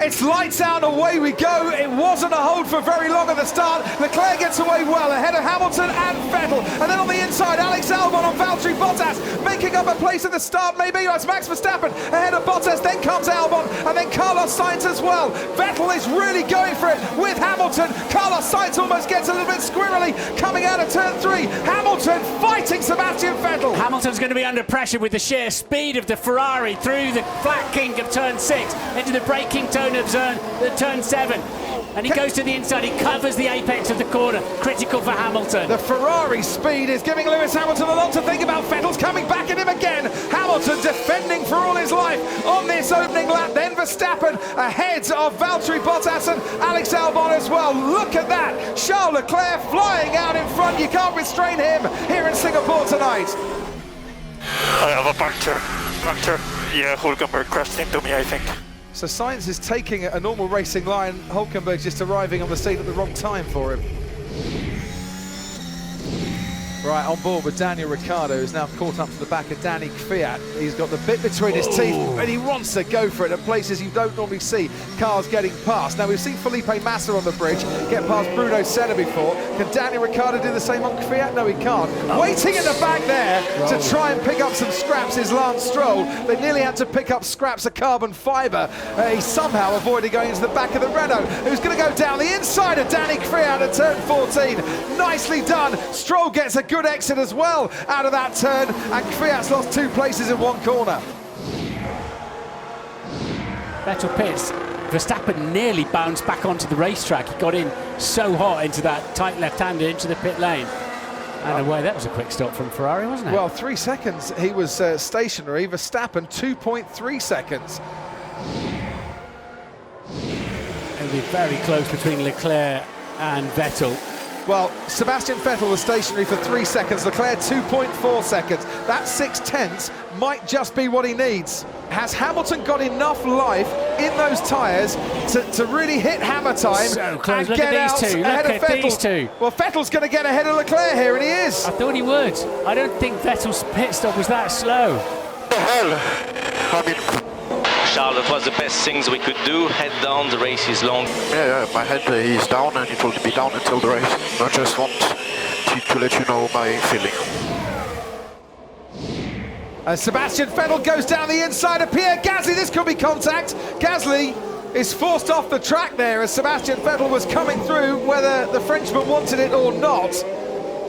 It's lights out, away we go. It wasn't a hold for very long at the start. Leclerc gets away well ahead of Hamilton and Vettel. And then on the inside, Alex Albon on Valtteri Bottas, making up a place at the start, maybe. It's Max Verstappen ahead of Bottas, then comes Albon, and then Carlos Sainz as well. Vettel is really going for it with Hamilton. Carlos Sainz almost gets a little bit squirrely coming out of turn 3. Hamilton fighting Sebastian Vettel. Hamilton's going to be under pressure with the sheer speed of the Ferrari through the flat kink of turn 6 into the braking tone of turn 7. And he goes to the inside, he covers the apex of the corner. Critical for Hamilton. The Ferrari speed is giving Lewis Hamilton a lot to think about. Vettel's coming back at him again. Hamilton defending for all his life on this opening lap. Then Verstappen ahead of Valtteri Bottas and Alex Albon as well. Look at that. Charles Leclerc flying out in front. You can't restrain him here in Singapore tonight. I have a puncture. Yeah, Hulkenberg crashed into me, I think. So Sainz is taking a normal racing line. Hulkenberg just arriving on the scene at the wrong time for him. Right, on board with Daniel Ricciardo, who's now caught up to the back of Danny Kvyat. He's got the bit between his teeth, and he wants to go for it at places you don't normally see cars getting past. Now, we've seen Felipe Massa on the bridge get past Bruno Senna before. Can Daniel Ricciardo do the same on Kvyat? No, he can't. Waiting in the back there to try and pick up some scraps is Lance Stroll. They nearly had to pick up scraps of carbon fibre. He somehow avoided going into the back of the Renault, who's going to go down the inside of Danny Kvyat at turn 14. Nicely done. Stroll gets a good exit as well out of that turn, and Kvyat's lost 2 places in 1 corner. Vettel pits. Verstappen nearly bounced back onto the racetrack. He got in so hot into that tight left-hander into the pit lane. And away, that was a quick stop from Ferrari, wasn't it? Well, 3 seconds he was stationary. Verstappen 2.3 seconds. It'll be very close between Leclerc and Vettel. Well, Sebastian Vettel was stationary for 3 seconds, Leclerc 2.4 seconds. That 6/10 might just be what he needs. Has Hamilton got enough life in those tyres to really hit hammer time so close. and Look get at out these two. ahead Look of at Vettel? These two. Well, Vettel's going to get ahead of Leclerc here, and he is. I thought he would. I don't think Vettel's pit stop was that slow. What the hell? I mean, Charles, that was the best things we could do. Head down, the race is long. yeah, my head is down and it will be down until the race. I just want to let you know my feeling. As Sebastian Vettel goes down the inside of Pierre Gasly, this could be contact. Gasly is forced off the track there as Sebastian Vettel was coming through, whether the Frenchman wanted it or not.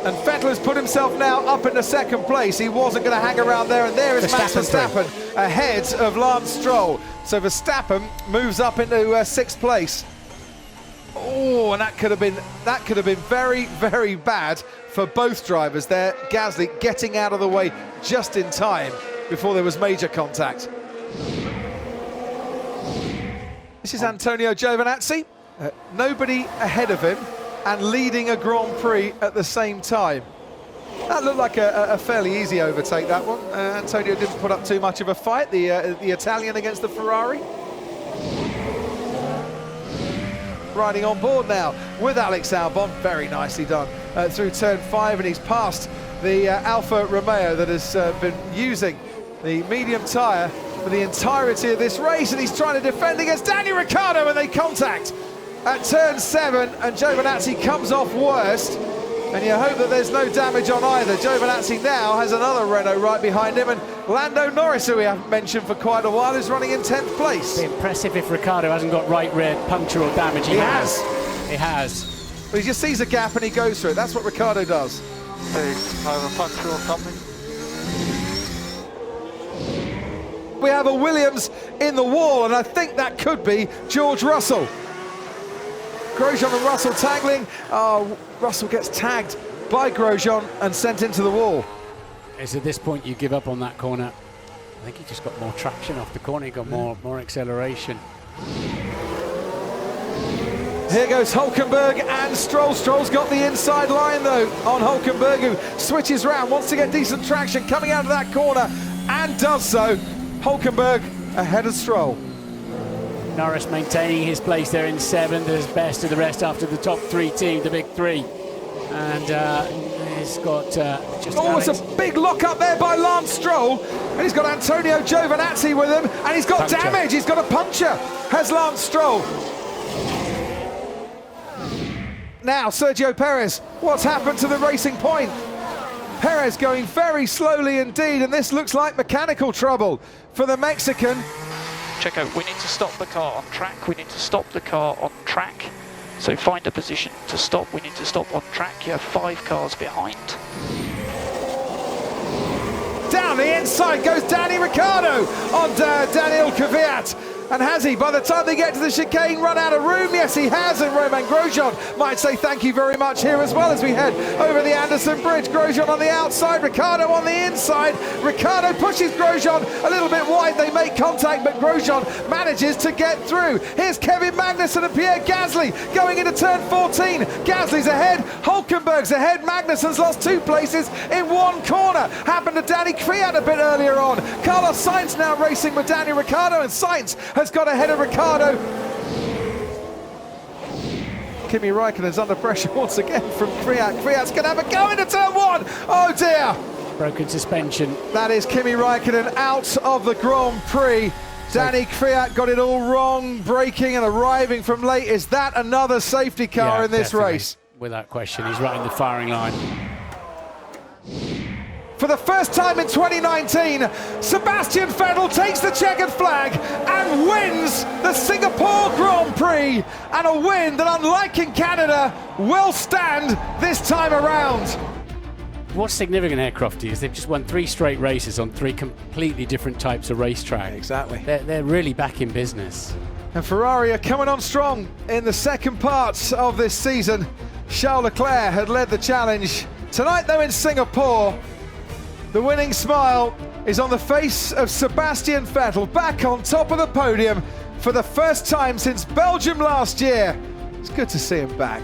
And Vettel has put himself now up into 2nd place. He wasn't going to hang around there, and there is Max Verstappen ahead of Lance Stroll. So Verstappen moves up into 6th place. Oh, and that could have been very, very bad for both drivers there. Gasly getting out of the way just in time before there was major contact. This is Antonio Giovinazzi. Nobody ahead of him and leading a Grand Prix at the same time. That looked like a fairly easy overtake, that one. Antonio didn't put up too much of a fight, the Italian against the Ferrari. Riding on board now with Alex Albon, very nicely done, through turn 5, and he's passed the Alfa Romeo that has been using the medium tyre for the entirety of this race, and he's trying to defend against Daniel Ricciardo, and they contact at turn 7, and Giovinazzi comes off worst, and you hope that there's no damage on either. Giovinazzi now has another Renault right behind him, and Lando Norris, who we haven't mentioned for quite a while, is running in 10th place. It'd be impressive if Ricciardo hasn't got right rear puncture or damage. He has. He has. But he just sees a gap and he goes through it. That's what Ricciardo does. Hey, I have a puncture or something. We have a Williams in the wall, and I think that could be George Russell. Grosjean and Russell tangling. Oh, Russell gets tagged by Grosjean and sent into the wall. It's at this point you give up on that corner. I think he just got more traction off the corner. He got more acceleration. Here goes Hulkenberg and Stroll. Stroll's got the inside line though on Hulkenberg, who switches round, wants to get decent traction coming out of that corner, and does so. Hulkenberg ahead of Stroll. Norris maintaining his place there in 7th, as best of the rest after the top 3 team, the big 3. And He's got just. Oh, it's a big lock up there by Lance Stroll. And he's got Antonio Giovinazzi with him. And he's got Puncture. damage. He's got a puncture. Has Lance Stroll. Now, Sergio Perez. What's happened to the Racing Point? Perez going very slowly indeed. And this looks like mechanical trouble for the Mexican. Checo, we need to stop the car on track. We need to stop the car on track. So find a position to stop. We need to stop on track. You have 5 cars behind. Down the inside goes Danny Ricciardo on Daniel Kvyat. And has he, by the time they get to the chicane, run out of room? Yes, he has, and Romain Grosjean might say thank you very much here as well as we head over the Anderson Bridge. Grosjean on the outside, Ricciardo on the inside. Ricciardo pushes Grosjean a little bit wide. They make contact, but Grosjean manages to get through. Here's Kevin Magnussen and Pierre Gasly going into turn 14. Gasly's ahead, Hulkenberg's ahead. Magnussen's lost 2 places in 1 corner. Happened to Danny Kvyat a bit earlier on. Carlos Sainz now racing with Danny Ricciardo, and Sainz has got ahead of Ricciardo. Kimi Raikkonen's under pressure once again from Kvyat. Kvyat's going to have a go into turn 1. Oh dear. Broken suspension. That is Kimi Raikkonen out of the Grand Prix. Danny Kvyat got it all wrong, braking and arriving from late. Is that another safety car in this definitely. race? Without question, he's right in the firing line. For the first time in 2019, Sebastian Vettel takes the checkered flag and wins the Singapore Grand Prix, and a win that, unlike in Canada, will stand this time around. What's significant here, Crofty, is they've just won 3 straight races on 3 completely different types of racetrack. Exactly. They're really back in business. And Ferrari are coming on strong in the second part of this season. Charles Leclerc had led the challenge. Tonight, though, in Singapore, the winning smile is on the face of Sebastian Vettel, back on top of the podium for the first time since Belgium last year. It's good to see him back.